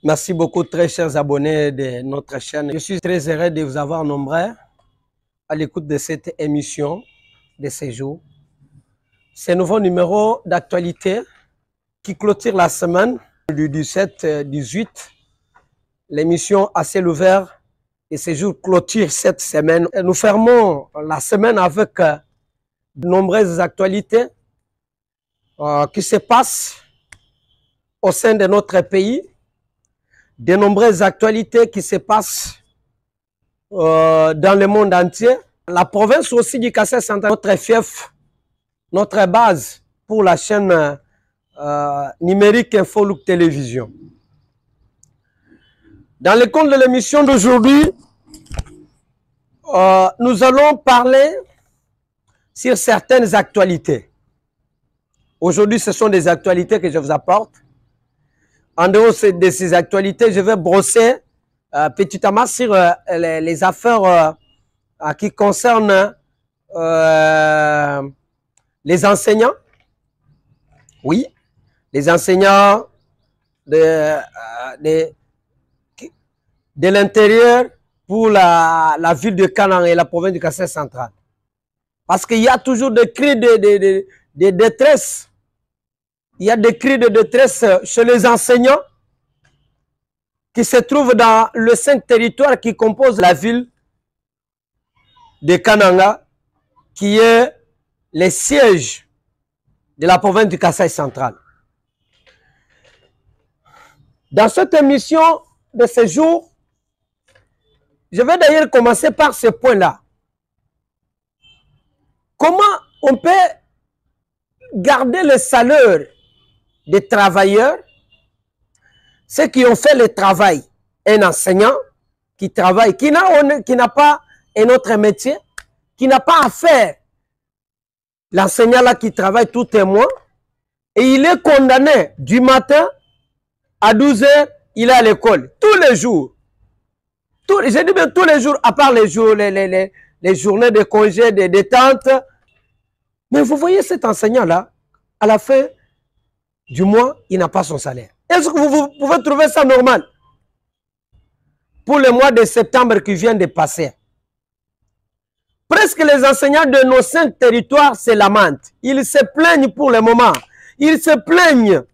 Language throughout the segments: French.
Merci beaucoup, très chers abonnés de notre chaîne. Je suis très heureux de vous avoir nombreux à l'écoute de cette émission de ces jours. Ce nouveau numéro d'actualité qui clôture la semaine du 17-18. L'émission à ciel ouvert et ces jours clôture cette semaine. Nous fermons la semaine avec de nombreuses actualités qui se passent au sein de notre pays. De nombreuses actualités qui se passent dans le monde entier. La province aussi du Kassai Central, notre fief, notre base pour la chaîne numérique Infolook Télévision. Dans le compte de l'émission d'aujourd'hui, nous allons parler sur certaines actualités. Aujourd'hui, ce sont des actualités que je vous apporte. En dehors de ces actualités, je vais brosser petitement sur les affaires qui concernent les enseignants. Oui, les enseignants de l'intérieur pour la ville de Kanang et la province du Kassai Central. Parce qu'il y a toujours des cris de détresse. Il y a des cris de détresse chez les enseignants qui se trouvent dans le 5 territoires qui composent la ville de Kananga, qui est le siège de la province du Kassai Central. Dans cette émission de ce jour, je vais d'ailleurs commencer par ce point-là. Comment on peut garder le salaire des travailleurs, ceux qui ont fait le travail, un enseignant qui travaille, qui n'a pas un autre métier, qui n'a pas à faire, l'enseignant là qui travaille tout un mois, et il est condamné du matin à 12 h, il est à l'école, tous les jours. Je dis bien tous les jours, à part les jours, les journées de congé, de détente. Mais vous voyez cet enseignant-là, à la fin du mois, il n'a pas son salaire. Est-ce que vous pouvez trouver ça normal? Pour le mois de septembre qui vient de passer, presque les enseignants de nos 5 territoires se lamentent. Ils se plaignent pour le moment. Ils se plaignent.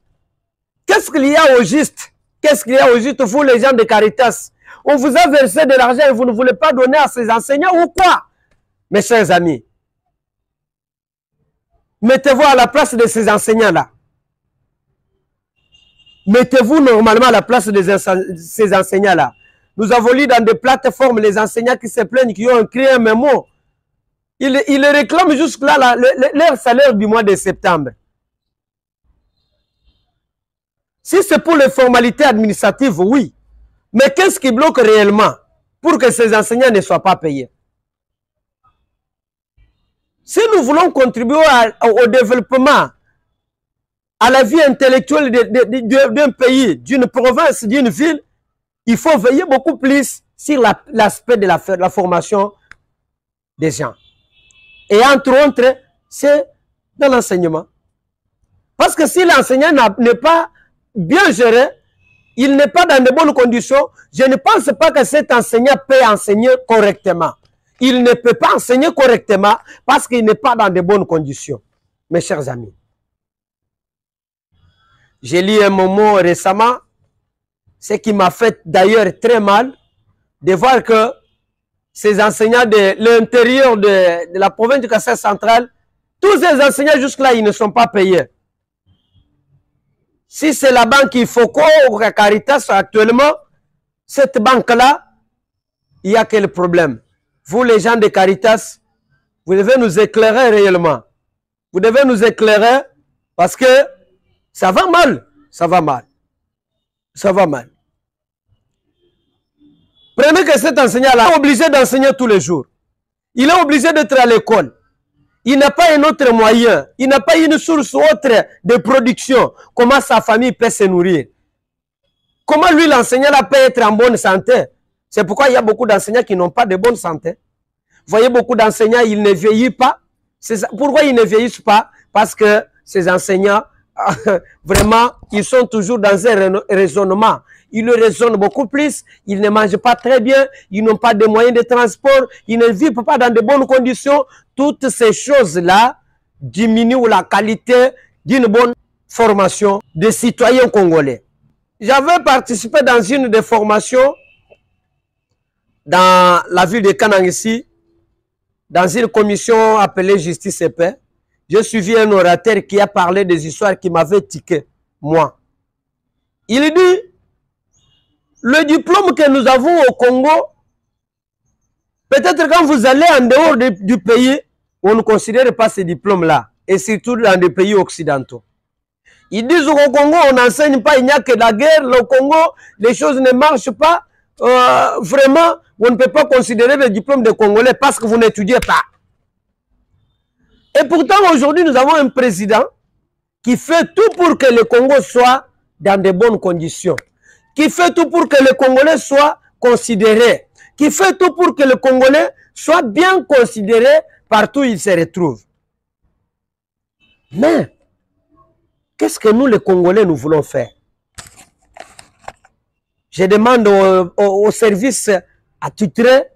Qu'est-ce qu'il y a au juste? Qu'est-ce qu'il y a au juste, vous les gens de Caritas? On vous a versé de l'argent et vous ne voulez pas donner à ces enseignants ou quoi? Mes chers amis, mettez-vous à la place de ces enseignants-là. Mettez-vous normalement à la place de ces enseignants-là. Nous avons lu dans des plateformes les enseignants qui se plaignent, qui ont écrit un mémo. Ils réclament jusque-là leur salaire du mois de septembre. Si c'est pour les formalités administratives, oui. Mais qu'est-ce qui bloque réellement pour que ces enseignants ne soient pas payés? Si nous voulons contribuer au développement, à la vie intellectuelle d'un pays, d'une province, d'une ville, il faut veiller beaucoup plus sur l'aspect de la formation des gens. Et entre autres, c'est dans l'enseignement. Parce que si l'enseignant n'est pas bien géré, il n'est pas dans de bonnes conditions, je ne pense pas que cet enseignant peut enseigner correctement. Il ne peut pas enseigner correctement parce qu'il n'est pas dans de bonnes conditions. Mes chers amis. J'ai lu un moment récemment, ce qui m'a fait d'ailleurs très mal, de voir que ces enseignants de l'intérieur de la province du Kassai Central, tous ces enseignants jusque-là, ils ne sont pas payés. Si c'est la banque Ifoko ou Caritas actuellement, cette banque-là, il y a quel problème? Vous, les gens de Caritas, vous devez nous éclairer réellement. Vous devez nous éclairer parce que ça va mal. Ça va mal. Ça va mal. Prenez que cet enseignant-là est obligé d'enseigner tous les jours. Il est obligé d'être à l'école. Il n'a pas un autre moyen. Il n'a pas une source autre de production. Comment sa famille peut se nourrir? Comment lui, l'enseignant-là, peut être en bonne santé? C'est pourquoi il y a beaucoup d'enseignants qui n'ont pas de bonne santé. Vous voyez, beaucoup d'enseignants, ils ne vieillissent pas. Pourquoi ils ne vieillissent pas? Parce que ces enseignants vraiment, ils sont toujours dans un raisonnement. Ils le raisonnent beaucoup plus, ils ne mangent pas très bien, ils n'ont pas de moyens de transport, ils ne vivent pas dans de bonnes conditions. Toutes ces choses-là diminuent la qualité d'une bonne formation des citoyens congolais. J'avais participé dans une des formations dans la ville de Kanang ici, dans une commission appelée Justice et Paix. J'ai suivi un orateur qui a parlé des histoires qui m'avaient tiqué, moi. Il dit, le diplôme que nous avons au Congo, peut-être quand vous allez en dehors du pays, on ne considère pas ces diplômes-là, et surtout dans des pays occidentaux. Ils disent au Congo, on n'enseigne pas, il n'y a que la guerre, le Congo, les choses ne marchent pas. Vraiment, on ne peut pas considérer le diplôme de Congolais parce que vous n'étudiez pas. Et pourtant, aujourd'hui, nous avons un président qui fait tout pour que le Congo soit dans de bonnes conditions, qui fait tout pour que le Congolais soit considéré, qui fait tout pour que le Congolais soit bien considéré partout où il se retrouve. Mais, qu'est-ce que nous, les Congolais, nous voulons faire? Je demande aux services attitrés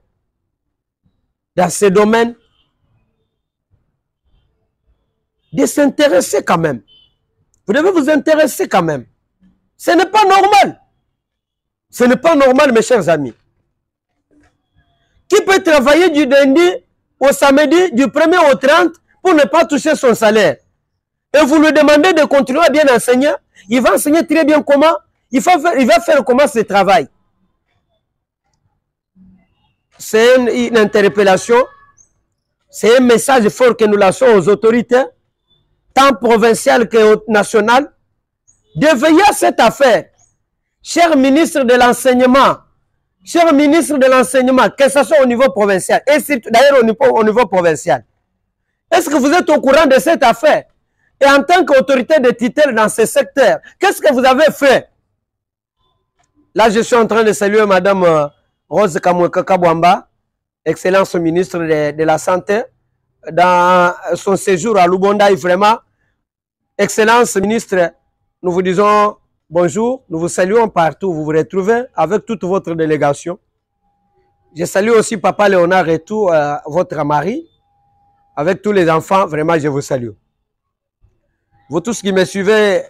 dans ce domaine de s'intéresser quand même. Vous devez vous intéresser quand même. Ce n'est pas normal. Ce n'est pas normal, mes chers amis. Qui peut travailler du lundi au samedi, du 1er au 30, pour ne pas toucher son salaire? Et vous lui demandez de continuer à bien enseigner. Il va enseigner très bien comment. Il va faire comment ce travail. C'est une interpellation. C'est un message fort que nous lançons aux autorités, tant provinciales que nationales, de veiller à cette affaire. Cher ministre de l'enseignement, que ce soit au niveau provincial, et d'ailleurs au niveau provincial, est-ce que vous êtes au courant de cette affaire? Et en tant qu'autorité de tutelle dans ce secteur, qu'est-ce que vous avez fait? Là, je suis en train de saluer Madame Rose Kabouamba, excellence ministre de la Santé, dans son séjour à Lubonda. Vraiment, excellence ministre, nous vous disons bonjour, nous vous saluons partout où vous vous retrouvez avec toute votre délégation. Je salue aussi Papa Léonard et tout, votre mari, avec tous les enfants. Vraiment, je vous salue. Vous tous qui me suivez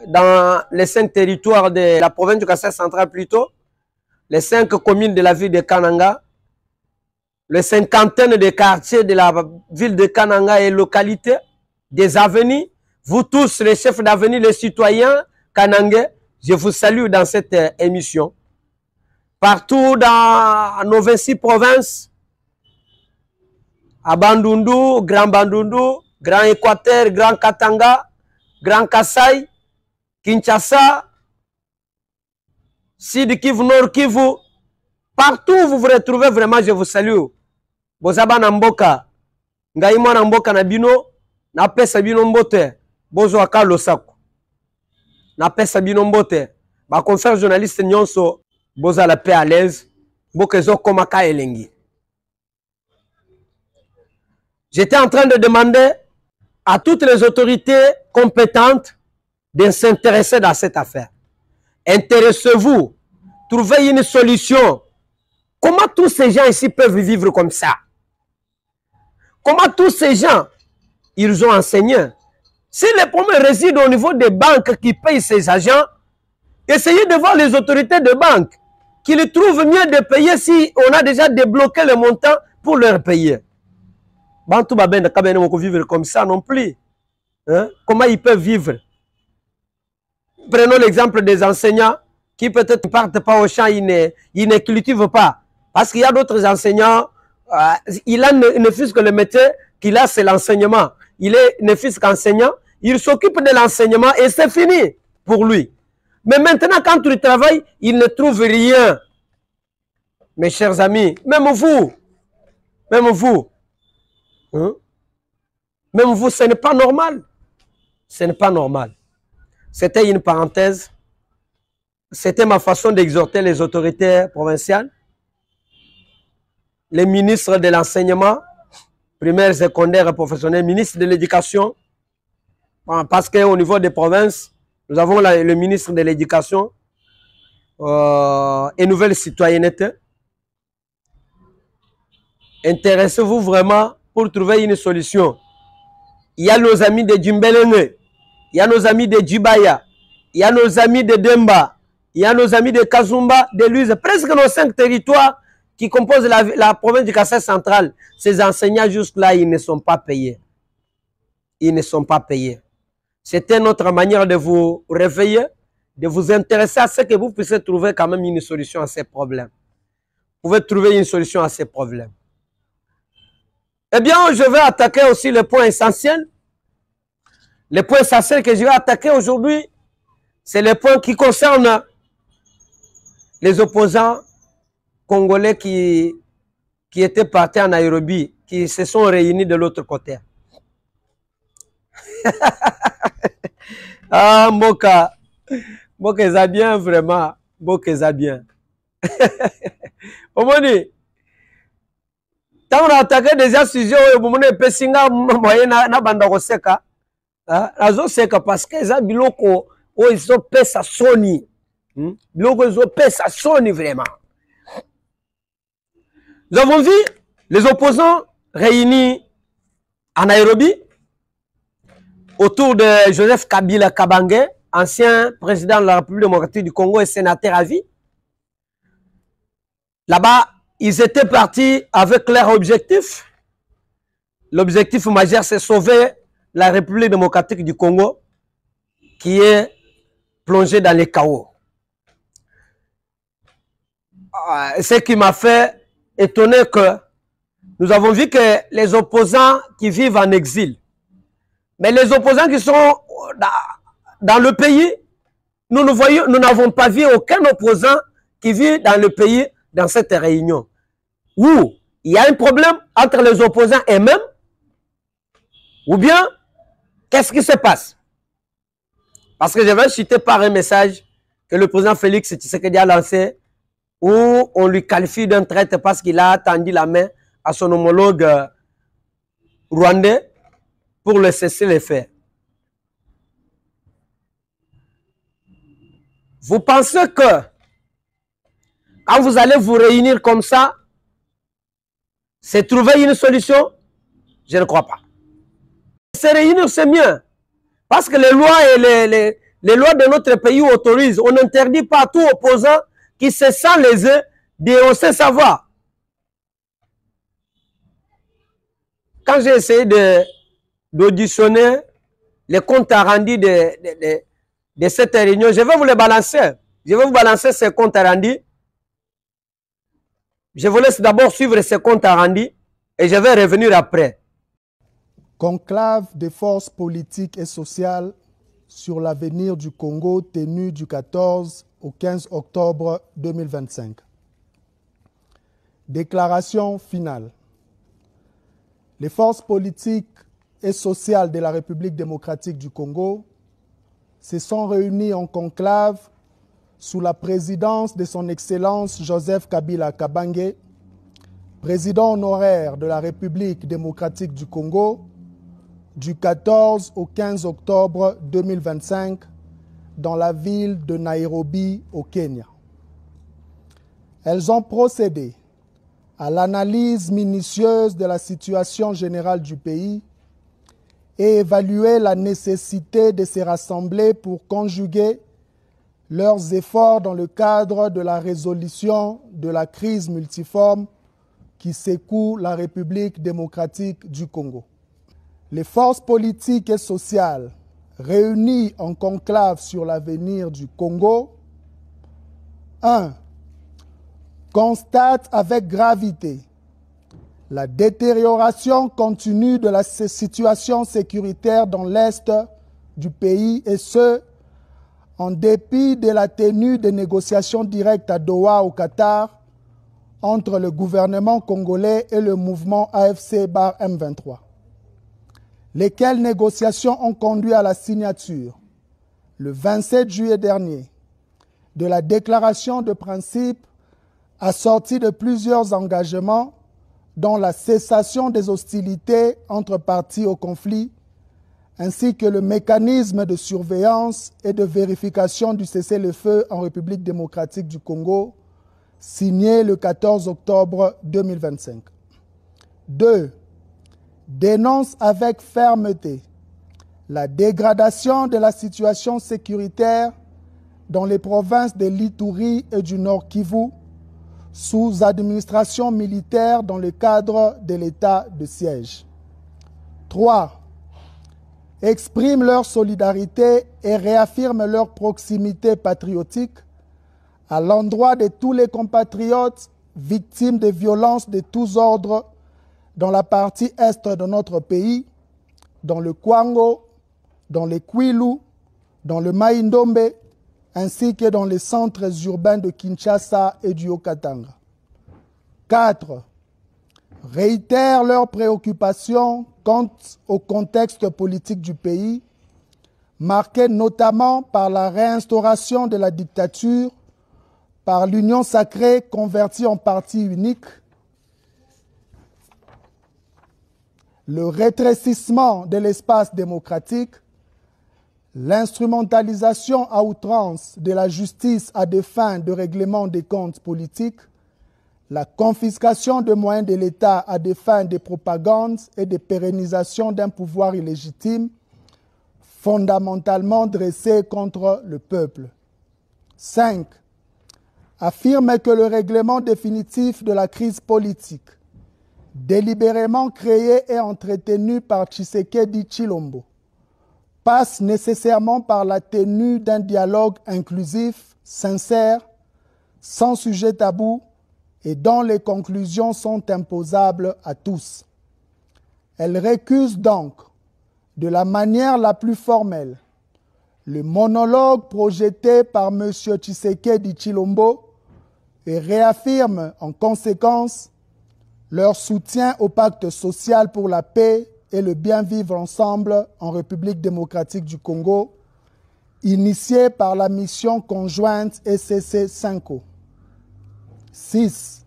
dans les 5 territoires de la province du Kasai central plutôt, les 5 communes de la ville de Kananga, les 50aines de quartiers de la ville de Kananga et localités, des avenirs, vous tous les chefs d'avenir, les citoyens kanangais, je vous salue dans cette émission. Partout dans nos 26 provinces, à Bandundu, Grand Équateur, Grand Katanga, Grand Kasaï, Kinshasa, Sud Kivu, Nord Kivu, partout où vous vous retrouvez, vraiment, je vous salue. Bozaba Namboka, Ngaïmo Namboka Nabino, Napesa Bino Mbote, Bozo Akalo Sako, Napesa Bino Mbote, ma confrère journaliste Nyonso, Boza la paix à l'aise, Bokezo Komaka Elengi. J'étais en train de demander à toutes les autorités compétentes de s'intéresser dans cette affaire. Intéressez-vous, trouvez une solution. Comment tous ces gens ici peuvent vivre comme ça? Comment tous ces gens, ils ont enseigné? Si les problèmes résident au niveau des banques qui payent ces agents, essayez de voir les autorités de banque qu'ils trouvent mieux de payer si on a déjà débloqué le montant pour leur payer. Bantou Baben ne peut vivre comme ça non plus. Hein? Comment ils peuvent vivre? Prenons l'exemple des enseignants qui peut-être ne partent pas au champ, ils ne cultivent pas. Parce qu'il y a d'autres enseignants, il a ne fût que le métier qu'il a, c'est l'enseignement. Il est ne fût qu'enseignant, il s'occupe de l'enseignement et c'est fini pour lui. Mais maintenant, quand il travaille, il ne trouve rien. Mes chers amis, même vous, hein? Même vous, ce n'est pas normal. Ce n'est pas normal. C'était une parenthèse. C'était ma façon d'exhorter les autorités provinciales, les ministres de l'enseignement, primaire, secondaire et professionnel, ministre de l'éducation, Parce qu'au niveau des provinces, nous avons le ministre de l'Éducation et Nouvelle Citoyenneté. Intéressez-vous vraiment pour trouver une solution. Il y a nos amis de Djumbelenge, il y a nos amis de Djibaya, il y a nos amis de Demba, il y a nos amis de Kazumba, de Luiz, presque nos 5 territoires qui composent la province du Kassai central. Ces enseignants jusque-là, ils ne sont pas payés. Ils ne sont pas payés. C'était notre manière de vous réveiller, de vous intéresser à ce que vous puissiez trouver quand même une solution à ces problèmes. Vous pouvez trouver une solution à ces problèmes. Eh bien, je vais attaquer aussi le point essentiel. Le point essentiel que je vais attaquer aujourd'hui, c'est le point qui concerne les opposants congolais qui étaient partis en Nairobi, qui se sont réunis de l'autre côté. Ah, Mboka. Mboka, ça bien, vraiment. Mboka, ça bien. Omoni. Tant on a attaqué déjà sujet, on a pessinga moyen na banda koseka. Azo seka parce que ça biloko ils ont pesa soni. Biloko ils ont pesa soni vraiment. Nous avons vu les opposants réunis à Nairobi autour de Joseph Kabila Kabange, ancien président de la République démocratique du Congo et sénateur à vie. Là-bas, ils étaient partis avec leur objectif. L'objectif majeur, c'est sauver la République démocratique du Congo qui est plongée dans les chaos. Ce qui m'a fait étonner que nous avons vu que les opposants qui vivent en exil, mais les opposants qui sont dans le pays, nous n'avons pas vu aucun opposant qui vit dans le pays dans cette réunion. Où il y a un problème entre les opposants eux-mêmes, ou bien qu'est-ce qui se passe? Parce que je vais citer par un message que le président Félix Tshisekedi a lancé, où on lui qualifie d'un traître parce qu'il a tendu la main à son homologue rwandais pour le cesser les faits. Vous pensez que quand vous allez vous réunir comme ça, c'est trouver une solution? Je ne crois pas. Se réunir, c'est mieux. Parce que les lois et les lois de notre pays autorisent. On n'interdit pas à tout opposant qui se sent lésé d'énoncer sa voix. Quand j'ai essayé d'auditionner les comptes rendus de cette réunion, je vais vous les balancer. Je vais vous balancer ces comptes rendus. Je vous laisse d'abord suivre ces comptes rendus et je vais revenir après. Conclave des forces politiques et sociales sur l'avenir du Congo tenu du 14 au 15 octobre 2025. Déclaration finale. Les forces politiques et sociales de la République démocratique du Congo se sont réunies en conclave sous la présidence de son Excellence Joseph Kabila Kabange, président honoraire de la République démocratique du Congo, du 14 au 15 octobre 2025 dans la ville de Nairobi au Kenya. Elles ont procédé à l'analyse minutieuse de la situation générale du pays et évalué la nécessité de se rassembler pour conjuguer leurs efforts dans le cadre de la résolution de la crise multiforme qui secoue la République démocratique du Congo. Les forces politiques et sociales réunies en conclave sur l'avenir du Congo, 1. Constatent avec gravité la détérioration continue de la situation sécuritaire dans l'Est du pays et ce, en dépit de la tenue des négociations directes à Doha au Qatar entre le gouvernement congolais et le mouvement AFC/M23. Lesquelles négociations ont conduit à la signature, le 27 juillet dernier, de la déclaration de principe assortie de plusieurs engagements dont la cessation des hostilités entre parties au conflit, ainsi que le mécanisme de surveillance et de vérification du cessez-le-feu en République démocratique du Congo, signé le 14 octobre 2025. 2. Dénonce avec fermeté la dégradation de la situation sécuritaire dans les provinces de l'Ituri et du Nord Kivu, sous administration militaire dans le cadre de l'état de siège. 3. Exprime leur solidarité et réaffirme leur proximité patriotique à l'endroit de tous les compatriotes victimes de violences de tous ordres dans la partie est de notre pays, dans le Kwango, dans le Kwilu, dans le Mai-Ndombe, ainsi que dans les centres urbains de Kinshasa et du Haut-Katanga. 4. Réitèrent leurs préoccupations quant au contexte politique du pays, marqué notamment par la réinstauration de la dictature, par l'union sacrée convertie en parti unique, le rétrécissement de l'espace démocratique, l'instrumentalisation à outrance de la justice à des fins de règlement des comptes politiques, la confiscation de moyens de l'État à des fins de propagande et de pérennisation d'un pouvoir illégitime, fondamentalement dressé contre le peuple. 5. Affirme que le règlement définitif de la crise politique, délibérément créé et entretenu par Tshisekedi Tshilombo, passe nécessairement par la tenue d'un dialogue inclusif, sincère, sans sujet tabou et dont les conclusions sont imposables à tous. Elle récuse donc, de la manière la plus formelle, le monologue projeté par M. Tshisekedi Tshilombo et réaffirme en conséquence leur soutien au pacte social pour la paix et le bien vivre ensemble en République démocratique du Congo, initié par la mission conjointe ECC-5O. 6.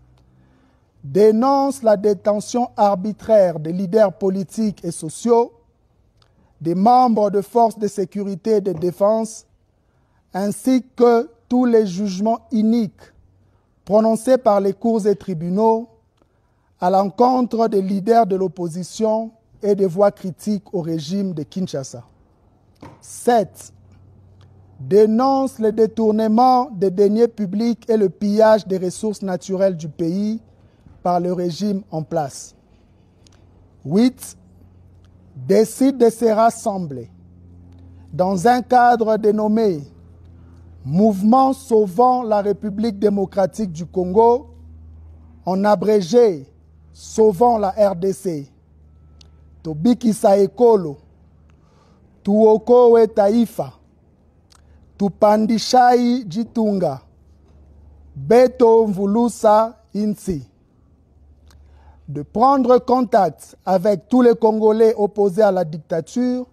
Dénonce la détention arbitraire des leaders politiques et sociaux, des membres de forces de sécurité et de défense, ainsi que tous les jugements iniques prononcés par les cours et tribunaux à l'encontre des leaders de l'opposition et des voix critiques au régime de Kinshasa. 7. Dénonce le détournement des deniers publics et le pillage des ressources naturelles du pays par le régime en place. 8. Décide de se rassembler dans un cadre dénommé Mouvement Sauvant la République démocratique du Congo, en abrégé Sauvant la RDC. Tobikisa Ekolo, Tuokowe Taifa, Tupandishai Jitunga, Beto Mvulusa Insi. De prendre contact avec tous les Congolais opposés à la dictature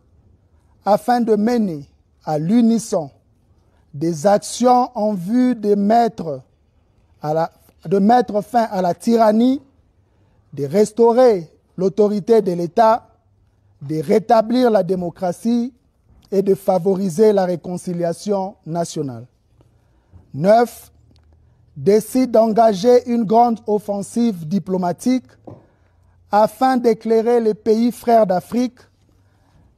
afin de mener à l'unisson des actions en vue de mettre fin à la tyrannie, de restaurer l'autorité de l'État, de rétablir la démocratie et de favoriser la réconciliation nationale. 9. Décide d'engager une grande offensive diplomatique afin d'éclairer les pays frères d'Afrique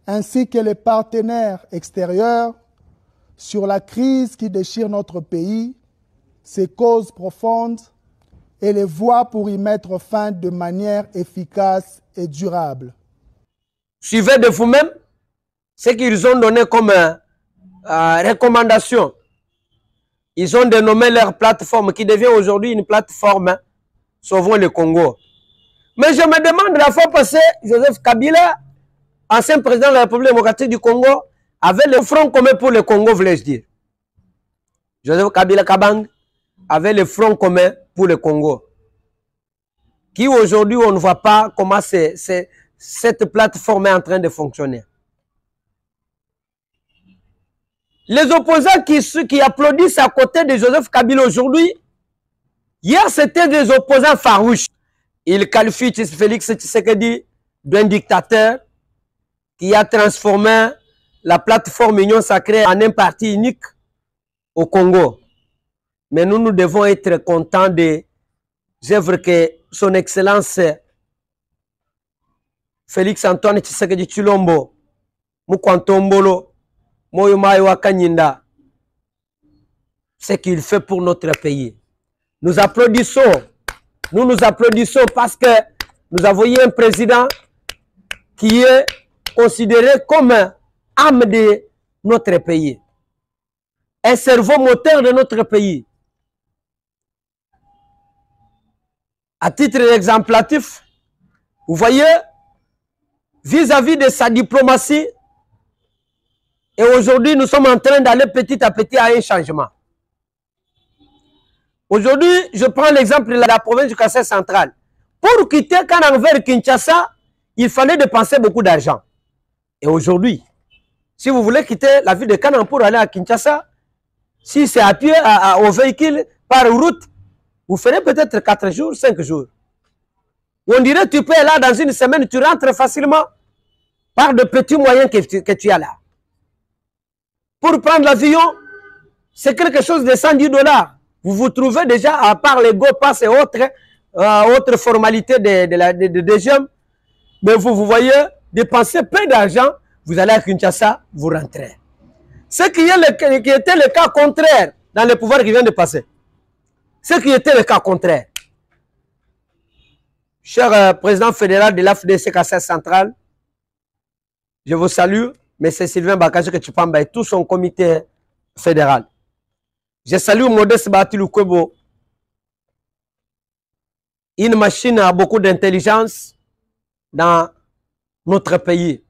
ainsi que les partenaires extérieurs sur la crise qui déchire notre pays, ses causes profondes et les voies pour y mettre fin de manière efficace et durable. Suivez de vous-même ce qu'ils ont donné comme recommandation. Ils ont dénommé leur plateforme qui devient aujourd'hui une plateforme Sauvons le Congo. Mais je me demande, la fois passée, Joseph Kabila, ancien président de la République démocratique du Congo, avait le front commun pour le Congo, voulais-je dire. Joseph Kabila Kabang avait le front commun pour le Congo. Qui aujourd'hui, on ne voit pas comment cette plateforme est en train de fonctionner. Les opposants qui applaudissent à côté de Joseph Kabila aujourd'hui, hier c'était des opposants farouches. Ils qualifient Félix Tshisekedi d'un dictateur qui a transformé la plateforme Union Sacrée en un parti unique au Congo. Mais nous devons être contents des œuvres que son Excellence Félix Antoine Tshisekedi Tshilombo, Mukwantombolo, Moyomayo Wakanyinda, ce qu'il fait pour notre pays. Nous applaudissons parce que nous avons eu un président qui est considéré comme âme de notre pays, un cerveau moteur de notre pays. À titre exemplatif, vous voyez, vis-à-vis de sa diplomatie, et aujourd'hui nous sommes en train d'aller petit à petit à un changement. Aujourd'hui, je prends l'exemple de la province du Kassai central. Pour quitter Kanang vers Kinshasa, il fallait dépenser beaucoup d'argent. Et aujourd'hui, si vous voulez quitter la ville de Kanang pour aller à Kinshasa, si c'est à pied, au véhicule, par route, vous ferez peut-être 4 jours, 5 jours. On dirait que tu peux là dans une semaine, tu rentres facilement par de petits moyens que tu as là. Pour prendre l'avion, c'est quelque chose de 110 $. Vous vous trouvez déjà, à part les go pass et autres formalités de jeunes, mais vous voyez, dépenser peu d'argent, vous allez à Kinshasa, vous rentrez. Ce qui était le cas contraire dans le pouvoir qui vient de passer. Ce qui était le cas contraire. Cher président fédéral de l'AFDC Kassai central, je vous salue, mais c'est Sylvain Bakaji que tu parles et tout son comité fédéral. Je salue Modeste Batiloukwebo, une machine à beaucoup d'intelligence dans notre pays.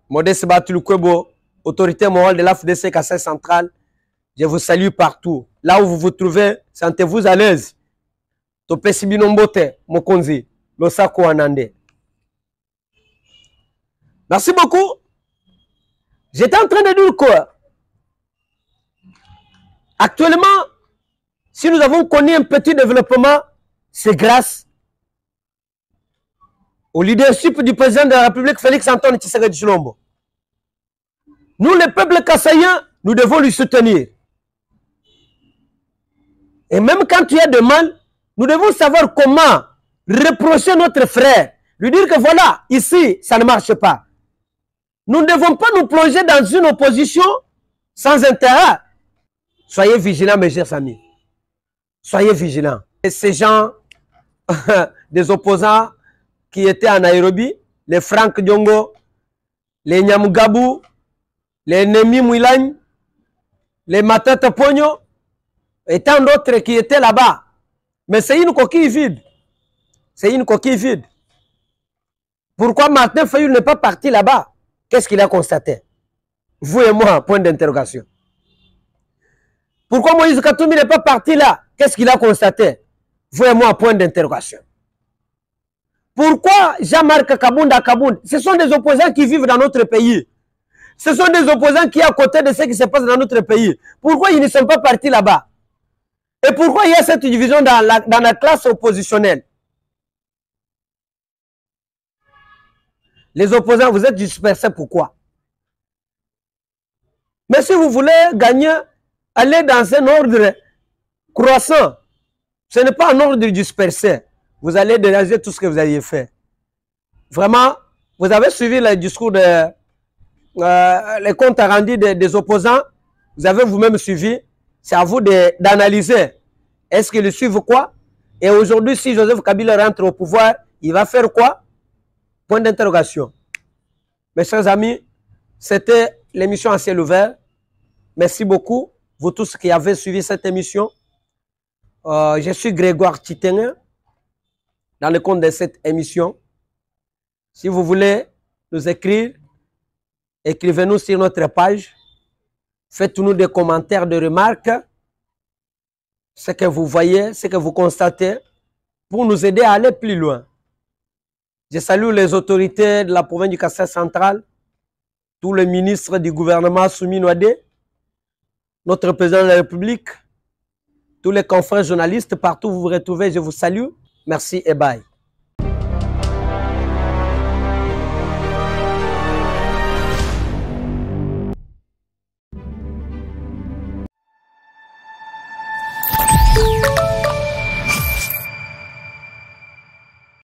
Modeste Batiloukwebo, autorité morale de l'AFDC Kassai central, je vous salue partout. Là où vous vous trouvez, sentez-vous à l'aise. Topesi binombote, Mokonzi, Losako Anande. Merci beaucoup. J'étais en train de dire quoi? Actuellement, si nous avons connu un petit développement, c'est grâce au leadership du président de la République, Félix Antoine Tshisekedi Tshilombo. Nous, le peuple kassaïen, nous devons lui soutenir. Et même quand il y a de mal, nous devons savoir comment reprocher notre frère. Lui dire que voilà, ici, ça ne marche pas. Nous ne devons pas nous plonger dans une opposition sans intérêt. Soyez vigilants, mes chers amis. Soyez vigilants. Et ces gens, des opposants qui étaient à Nairobi, les Frank Diongo, les Nyamugabou, les Nemi Mouilagne, les Matata Pogno, et tant d'autres qui étaient là-bas. Mais c'est une coquille vide. C'est une coquille vide. Pourquoi Martin Fayulu n'est pas parti là-bas? Qu'est-ce qu'il a constaté? Vous et moi, point d'interrogation. Pourquoi Moïse Katumbi n'est pas parti là? Qu'est-ce qu'il a constaté? Vous et moi, point d'interrogation. Pourquoi Jean-Marc Kabunda Kabound? Ce sont des opposants qui vivent dans notre pays. Ce sont des opposants qui sont à côté de ce qui se passe dans notre pays. Pourquoi ils ne sont pas partis là-bas? Et pourquoi il y a cette division dans la classe oppositionnelle? Les opposants, vous êtes dispersés, pourquoi? Mais si vous voulez gagner, allez dans un ordre croissant. Ce n'est pas un ordre dispersé. Vous allez déranger tout ce que vous aviez fait. Vraiment, vous avez suivi le discours les comptes rendus des opposants. Vous avez vous-même suivi. C'est à vous d'analyser. Est-ce qu'ils suivent quoi? Et aujourd'hui, si Joseph Kabila rentre au pouvoir, il va faire quoi? Point d'interrogation. Mes chers amis, c'était l'émission à ciel ouvert. Merci beaucoup, vous tous qui avez suivi cette émission. Je suis Grégoire Titengue, dans le compte de cette émission. Si vous voulez nous écrire, écrivez-nous sur notre page. Faites-nous des commentaires, des remarques. Ce que vous voyez, ce que vous constatez, pour nous aider à aller plus loin. Je salue les autorités de la province du Kassai central, tous les ministres du gouvernement Soumi Noadé, notre président de la République, tous les confrères journalistes, partout où vous vous retrouvez, je vous salue. Merci et bye.